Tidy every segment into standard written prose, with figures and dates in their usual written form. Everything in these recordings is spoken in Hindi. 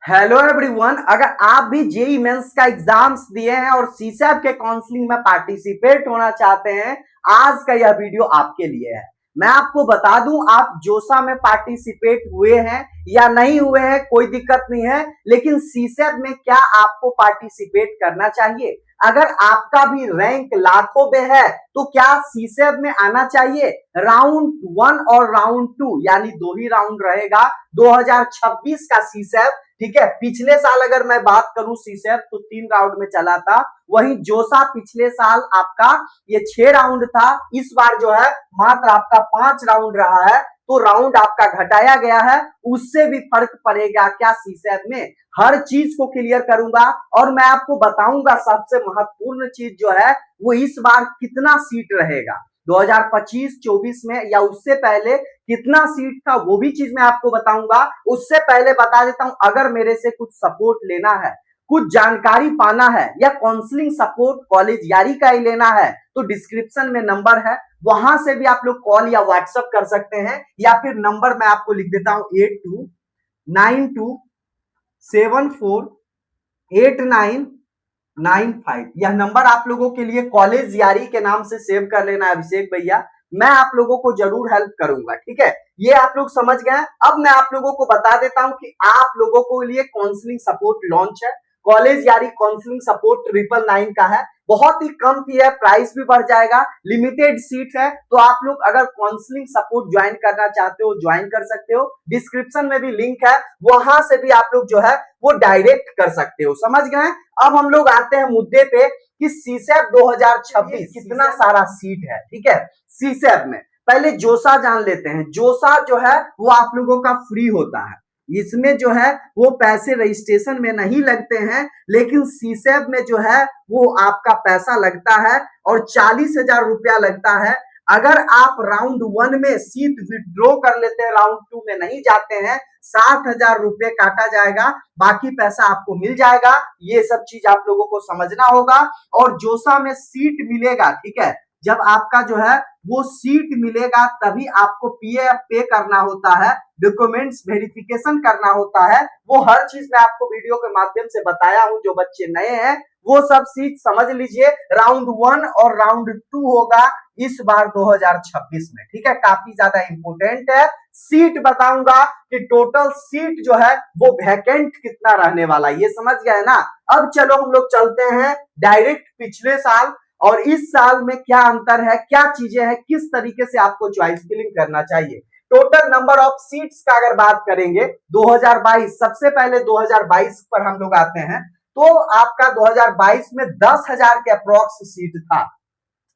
हेलो एवरीवन, अगर आप भी जेई मेंस का एग्जाम्स दिए हैं और सीसैट के काउंसलिंग में पार्टिसिपेट होना चाहते हैं, आज का यह वीडियो आपके लिए है। मैं आपको बता दूं, आप जोसा में पार्टिसिपेट हुए हैं या नहीं हुए हैं कोई दिक्कत नहीं है, लेकिन सीसैट में क्या आपको पार्टिसिपेट करना चाहिए। अगर आपका भी रैंक लाखों में है तो क्या सीसैट में आना चाहिए। राउंड 1 और राउंड 2 यानी दो ही राउंड रहेगा 2026 का सीसैट। ठीक है, पिछले साल अगर मैं बात करूं सीसैट तो 3 राउंड में चला था, वहीं जोसा पिछले साल आपका ये 6 राउंड था, इस बार जो है मात्र आपका 5 राउंड रहा है, तो राउंड आपका घटाया गया है। उससे भी फर्क पड़ेगा क्या सीसैट में, हर चीज को क्लियर करूंगा और मैं आपको बताऊंगा सबसे महत्वपूर्ण चीज जो है वो इस बार कितना सीट रहेगा 2025-24 में या उससे पहले कितना सीट था, वो भी चीज मैं आपको बताऊंगा। उससे पहले बता देता हूं, अगर मेरे से कुछ सपोर्ट लेना है, कुछ जानकारी पाना है या काउंसलिंग सपोर्ट कॉलेज यारी का ही लेना है तो डिस्क्रिप्शन में नंबर है, वहां से भी आप लोग कॉल या व्हाट्सएप कर सकते हैं, या फिर नंबर मैं आपको लिख देता हूं 8292748995। यह नंबर आप लोगों के लिए कॉलेज यारी के नाम से सेव कर लेना अभिषेक भैया, मैं आप लोगों को जरूर हेल्प करूंगा। ठीक है, ये आप लोग समझ गए। अब मैं आप लोगों को बता देता हूं कि आप लोगों के लिए काउंसलिंग सपोर्ट लॉन्च है। कॉलेज यारी काउंसलिंग सपोर्ट 999 का है, बहुत ही कम फी है, प्राइस भी बढ़ जाएगा, लिमिटेड सीट है, तो आप लोग अगर काउंसलिंग सपोर्ट ज्वाइन करना चाहते हो ज्वाइन कर सकते हो। डिस्क्रिप्शन में भी लिंक है, वहां से भी आप लोग जो है वो डायरेक्ट कर सकते हो। समझ गए। अब हम लोग आते हैं मुद्दे पे कि सीसैट 2026 कितना सारा सीट है। ठीक है, सीसैट में पहले जोसा जान लेते हैं। जोसा जो है वो आप लोगों का फ्री होता है, इसमें जो है वो पैसे रजिस्ट्रेशन में नहीं लगते हैं, लेकिन सीसैट में जो है वो आपका पैसा लगता है और 40,000 रुपया लगता है। अगर आप राउंड 1 में सीट विड्रॉ कर लेते हैं, राउंड 2 में नहीं जाते हैं, 60,000 रुपये काटा जाएगा, बाकी पैसा आपको मिल जाएगा। ये सब चीज आप लोगों को समझना होगा। और जोसा में सीट मिलेगा, ठीक है, जब आपका जो है वो सीट मिलेगा तभी आपको पीएफ पे करना होता है, डॉक्यूमेंट्स वेरिफिकेशन करना होता है, वो हर चीज मैं आपको वीडियो के माध्यम से बताया हूं। जो बच्चे नए हैं वो सब चीज समझ लीजिए। राउंड 1 और राउंड 2 होगा इस बार 2026 में। ठीक है, काफी ज्यादा इंपोर्टेंट है। सीट बताऊंगा कि टोटल सीट जो है वो वैकेंट कितना रहने वाला, ये समझ गए ना। अब चलो हम लोग चलते हैं डायरेक्ट पिछले साल और इस साल में क्या अंतर है, क्या चीजें हैं, किस तरीके से आपको चॉइस फिलिंग करना चाहिए। टोटल नंबर ऑफ सीट्स का अगर बात करेंगे 2022, सबसे पहले 2022 पर हम लोग आते हैं, तो आपका 2022 में 10,000 के अप्रोक्स सीट था,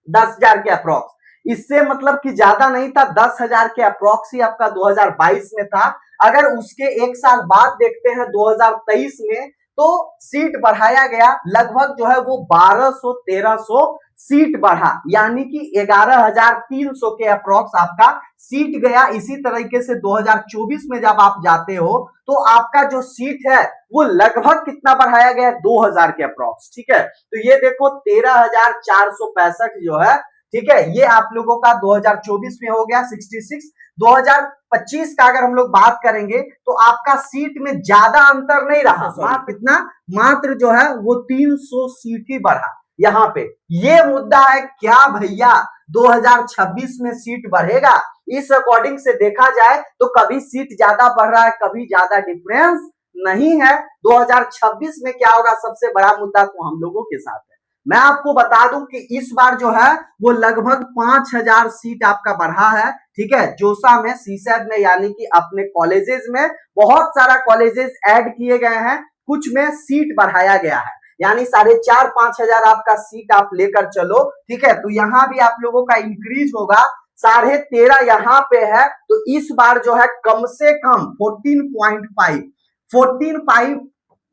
10,000 के अप्रोक्स, इससे मतलब कि ज्यादा नहीं था, 10,000 के अप्रोक्स ही आपका 2022 में था। अगर उसके एक साल बाद देखते हैं 2023 में, तो सीट बढ़ाया गया, लगभग जो है वो 1200-1300 सीट बढ़ा, यानी कि 11,300 के अप्रोक्स आपका सीट गया। इसी तरीके से 2024 में जब आप जाते हो तो आपका जो सीट है वो लगभग कितना बढ़ाया गया, 2,000 के अप्रोक्स। ठीक है, तो ये देखो 13,465 जो है, ठीक है, ये आप लोगों का 2024 में हो गया 66। 2025 का अगर हम लोग बात करेंगे तो आपका सीट में ज्यादा अंतर नहीं रहा, मात्र कितना, मात्र जो है वो 300 सीट ही बढ़ा। यहाँ पे ये मुद्दा है क्या भैया 2026 में सीट बढ़ेगा। इस अकॉर्डिंग से देखा जाए तो कभी सीट ज्यादा बढ़ रहा है, कभी ज्यादा डिफरेंस नहीं है। 2026 में क्या होगा, सबसे बड़ा मुद्दा तो हम लोगों के साथ है। मैं आपको बता दूं कि इस बार जो है वो लगभग 5,000 सीट आपका बढ़ा है। ठीक है, जोसा में, सीसैट में, यानी कि अपने कॉलेजेस में बहुत सारा कॉलेजेस ऐड किए गए हैं, कुछ में सीट बढ़ाया गया है, यानी 4,500-5,000 आपका सीट आप लेकर चलो। ठीक है, तो यहाँ भी आप लोगों का इंक्रीज होगा, 13.5 यहाँ पे है, तो इस बार जो है कम से कम 14.5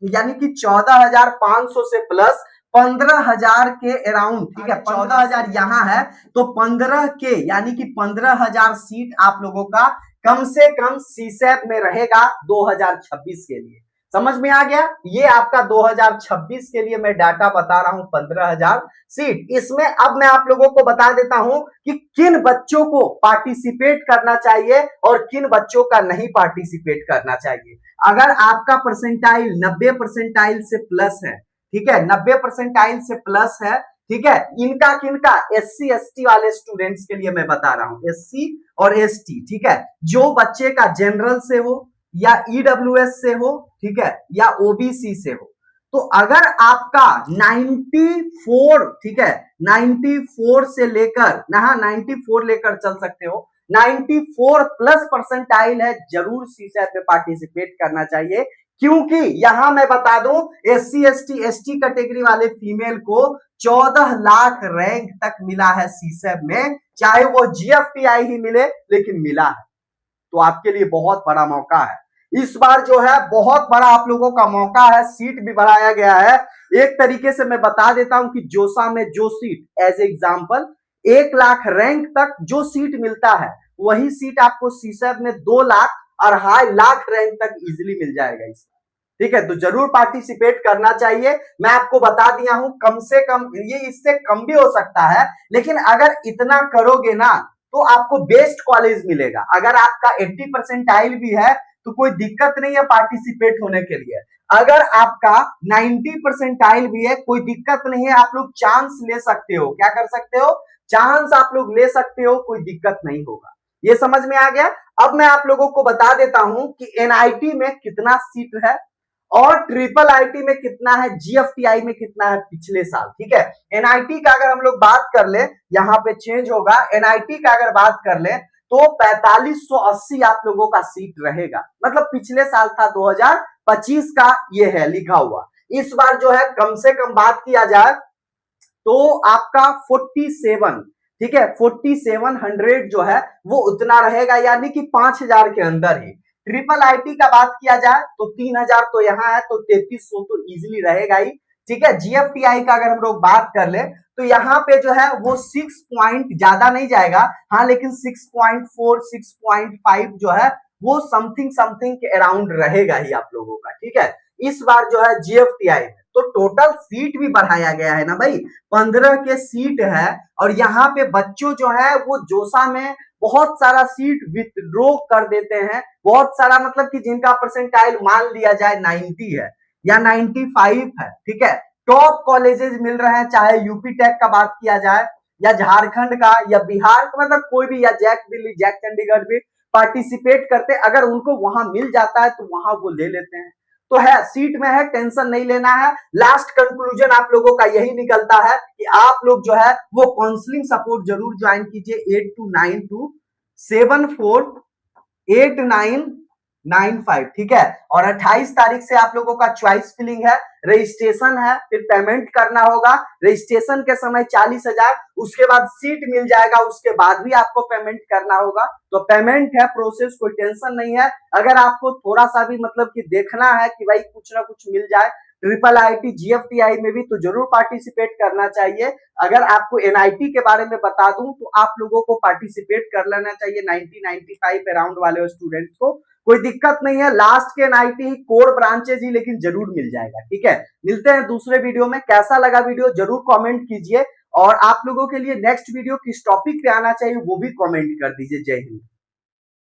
यानी कि 14,500 से प्लस 15,000 के अराउंड। ठीक है, 14,000 यहाँ है तो 15 के यानी कि 15,000 सीट आप लोगों का कम से कम सीसैट में रहेगा 2026 के लिए। समझ में आ गया। ये आपका 2026 के लिए मैं डाटा बता रहा हूं 15,000 सीट। इसमें अब मैं आप लोगों को बता देता हूं कि किन बच्चों को पार्टिसिपेट करना चाहिए और किन बच्चों का नहीं पार्टिसिपेट करना चाहिए। अगर आपका परसेंटाइल 90 परसेंटाइल से प्लस है, ठीक है, 90 परसेंटाइल से प्लस है, ठीक है, इनका किनका, एससी एसटी वाले स्टूडेंट्स के लिए मैं बता रहा हूं, एससी और एसटी, ठीक है, जो बच्चे का जनरल से हो या ईडब्ल्यूएस से हो, ठीक है, या ओबीसी से हो, तो अगर आपका 94, ठीक है, 94 से लेकर, ना 94 लेकर चल सकते हो, 94 प्लस परसेंटाइल है, जरूर सीसैट में पार्टिसिपेट करना चाहिए। क्योंकि यहां मैं बता दूं, एससी एसटी एसटी कैटेगरी वाले फीमेल को 14 लाख रैंक तक मिला है सीसैट में, चाहे वो जीएफटीआई ही मिले, लेकिन मिला है। तो आपके लिए बहुत बड़ा मौका है इस बार, जो है बहुत बड़ा आप लोगों का मौका है। सीट भी बढ़ाया गया है। एक तरीके से मैं बता देता हूं कि जोसा में जो seat as example 1 lakh rank तक जो सीट मिलता है, वही सीट आपको सीसैट में 2 लाख और 2.5 लाख रैंक तक इजीली मिल जाएगा इसमें, ठीक है। तो जरूर पार्टिसिपेट करना चाहिए। मैं आपको बता दिया हूं, कम से कम ये इससे कम भी हो सकता है, लेकिन अगर इतना करोगे ना तो आपको बेस्ट कॉलेज मिलेगा। अगर आपका 80 परसेंटाइल भी है तो कोई दिक्कत नहीं है पार्टिसिपेट होने के लिए। अगर आपका 90 परसेंटाइल भी है, कोई दिक्कत नहीं है, आप लोग चांस ले सकते हो। क्या कर सकते हो? चांस आप लोग ले सकते हो, कोई दिक्कत नहीं होगा। ये समझ में आ गया। अब मैं आप लोगों को बता देता हूं कि एनआईटी में कितना सीट है और ट्रिपल आईटी में कितना है, जीएफटीआई में कितना है पिछले साल, ठीक है। एनआईटी का अगर हम लोग बात कर ले, यहां पे चेंज होगा, एनआईटी का अगर बात कर ले तो 4580 आप लोगों का सीट रहेगा। मतलब पिछले साल था 2025 का, ये है लिखा हुआ। इस बार जो है कम से कम बात किया जाए तो आपका 47, ठीक है, 4700 जो है वो उतना रहेगा, यानी कि 5000 के अंदर ही। ट्रिपल आईटी का बात किया जाए तो 3000 तो यहाँ है, तो 3300 तो इजिली रहेगा ही, ठीक है। जीएफटीआई का अगर हम लोग बात कर ले तो यहाँ पे जो है वो 6 पॉइंट ज्यादा नहीं जाएगा, हाँ, लेकिन 6.4 6.5 जो है वो समथिंग समथिंग के अराउंड रहेगा ही आप लोगों का, ठीक है। इस बार जो है जीएफटीआई में तो टोटल सीट भी बढ़ाया गया है ना भाई, 15 के सीट है। और यहाँ पे बच्चों जो है वो जोसा में बहुत सारा सीट विथड्रॉ कर देते हैं, बहुत सारा, मतलब कि जिनका परसेंटाइल मान लिया जाए 90 है या 95 है, ठीक है, टॉप कॉलेजेस मिल रहे हैं, चाहे यूपी टेक का बात किया जाए या झारखंड का या बिहार का, मतलब कोई भी, या जैक दिल्ली, जैक चंडीगढ़ भी पार्टिसिपेट करते, अगर उनको वहां मिल जाता है तो वहां वो ले लेते हैं। तो है, सीट में है, टेंशन नहीं लेना है। लास्ट कंक्लूजन आप लोगों का यही निकलता है कि आप लोग जो है वो काउंसलिंग सपोर्ट जरूर ज्वाइन कीजिए, 8292748995, ठीक है। और 28 तारीख से आप लोगों का चॉइस फिलिंग है, रजिस्ट्रेशन है, फिर पेमेंट करना होगा। रजिस्ट्रेशन के समय 40,000, उसके बाद सीट मिल जाएगा, उसके बाद भी आपको पेमेंट करना होगा। तो पेमेंट है, प्रोसेस, कोई टेंशन नहीं है। अगर आपको थोड़ा सा भी मतलब कि देखना है कि भाई कुछ ना कुछ मिल जाए ट्रिपल आईटी जीएफटीआई में भी, तो जरूर पार्टिसिपेट करना चाहिए। अगर आपको एनआईटी के बारे में बता दूं तो आप लोगों को पार्टिसिपेट कर लेना चाहिए 90-95 अराउंड वाले स्टूडेंट्स को, कोई दिक्कत नहीं है। लास्ट के एनआईटी कोर ब्रांचेज ही, लेकिन जरूर मिल जाएगा, ठीक है। मिलते हैं दूसरे वीडियो में। कैसा लगा वीडियो जरूर कमेंट कीजिए, और आप लोगों के लिए नेक्स्ट वीडियो किस टॉपिक पे आना चाहिए वो भी कमेंट कर दीजिए। जय हिंद।